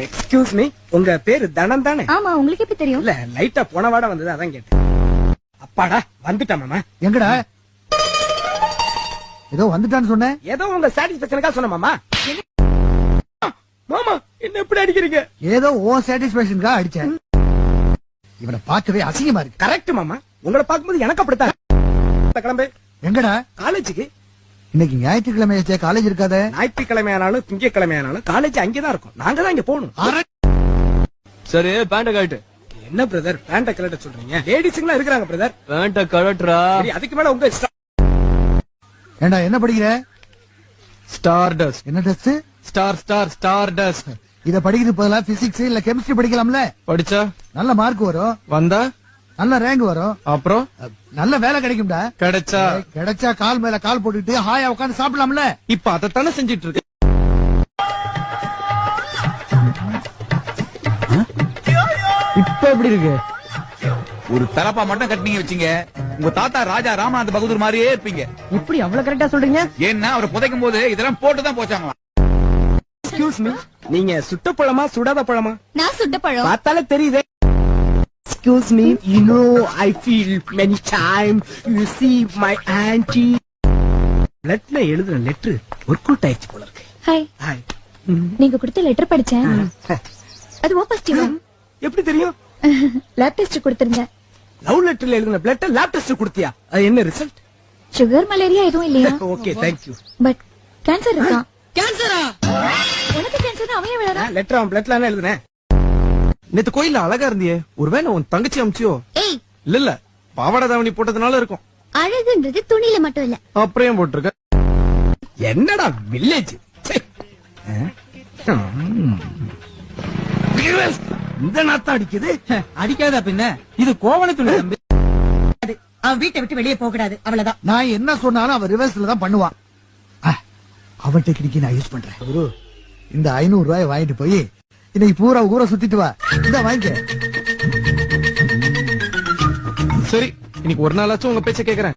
Excuse me, உங்க பேரு தனம் தானே? ஆமா, உங்களுக்கு எப்படி தெரியும்? இல்ல, லைட்டா போன வாட வந்தது, அதான் கேட்டேன். அப்பாடா வந்துட்டா மாமா. எங்கடா? ஏதோ வந்துட்டான்னு சொன்னேன். ஏதோ உங்க சாட்டிஸ்பேக்ஷனுக்கா சொன்ன மாமா. மாமா என்ன எப்படி அடிக்கிறீங்க? ஏதோ ஓ சாட்டிஸ்பேக்ஷனுக்கா அடிச்சேன். இவனை பார்க்கவே அசிங்கமா இருக்கு. கரெக்ட் மாமா, உங்களை பார்க்கும்போது எனக்கு அப்படித்தான். கிளம்பு. எங்கடா? காலேஜுக்கு. இன்னைக்கு ஞாயிற்றுக்கிழமை காலேஜ் இருக்காத. ஞாயிற்றுக்கிழமை ஆனாலும் திங்கக்கிழமை ஆனாலும் காலேஜ் அங்கேதான் இருக்கும். நாங்க தான் இங்க போகணும். சரி, பேண்ட கழட்டு. என்ன பிரதர் பேண்ட கலட்ட சொல்றீங்க? லேடிஸ்ங்களா இருக்கிறாங்க பிரதர். பேண்ட கழட்டுறா. அதுக்கு மேல உங்க இஷ்டம். ஏண்டா என்ன படிக்கிற? Star dust. என்ன டெஸ்ட்? Star dust. இத படிக்கிறது பதிலா பிசிக்ஸ் இல்ல கெமிஸ்ட்ரி படிக்கலாம்ல. படிச்சா நல்ல மார்க் வரும். வந்தா நல்ல ரேங்க் வரும். அப்புறம் நல்ல வேலை கிடைக்கும்டா. கிடைச்சா கால் மேல கால் போட்டுட்டு ஹாயா உட்காந்து சாப்பிடலாம்ல. இப்ப அதத்தானே செஞ்சிட்டு இருக்கு. இப்ப எப்படி இருக்கு? ஒரு தலப்பா மட்டும் கட்டினீங்க வச்சீங்க, உங்க தாத்தா ராஜா ராமநாத பகதூர் மாதிரியே இருப்பீங்க. எப்படி அவ்வளவு கரெக்டா சொல்றீங்க? ஏன்னா அவரை புதைக்கும் போது இதெல்லாம் போட்டுதான் போச்சாங்களாம். எக்ஸ்கியூஸ் மீ, நீங்க சுட்ட பழமா சுடாத பழமா? நான் சுட்ட பழம். பார்த்தாலே தெரியுதே. Excuse me, you know I feel many time you see my auntie. லெட்டர்ல எழுதுற லெட்டர் ஒர்க் அவுட் ஆயிடுச்சு போல இருக்கு. ஹாய். ஹாய். நீங்க கொடுத்த லெட்டர் படிச்சேன். அது வாபஸ்டிவா? எப்படி தெரியும்? Lab test கொடுத்திருந்தேன். லவ் லெட்டர்ல எழுதின லெட்டர் லேப் டெஸ்ட் கொடுத்தியா? அது என்ன ரிசல்ட்? சுகர் மலேரியா எதுவும் இல்லையா? Okay, thank you. But cancer இருக்கா? கேன்சரா? உனக்கு கேன்சர் அவன் விளையாடா? லெட்டர் அவன் பிளட்ல எழுதுனேன். நேத்து கோயில்ல அழகா இருந்தியே, ஒருவேளை உன் தங்கச்சி அமிச்சியோ? ஏய், இல்ல பாவாடை தாவணி போட்டதுனால இருக்கும். அழகுன்றது துணியில மட்டும் இல்ல. அப்புறம் போட்டிருக்க. என்னடா வில்லேஜ்? இந்த நாத்தம் அடிக்குது. அடிக்காதா பின்ன? இது கோவணத்துல தம்பி. அவன் வீட்டை விட்டு வெளியே போக கூடாது, அவ்வளவுதான். நான் என்ன சொன்னாலும் அவன் ரிவர்ஸ்ல தான் பண்ணுவான். அவன் டெக்னிக்கு நான் யூஸ் பண்றேன். குரு, இந்த 500 ரூபாய் வாங்கிட்டு போய் இன்னைக்கு பூரா ஊரை சுத்திட்டு வா. இந்த வாங்கிக்க. சரி, இன்னைக்கு ஒரு நாளாச்சும் உங்க பேச்ச கேக்குறேன்.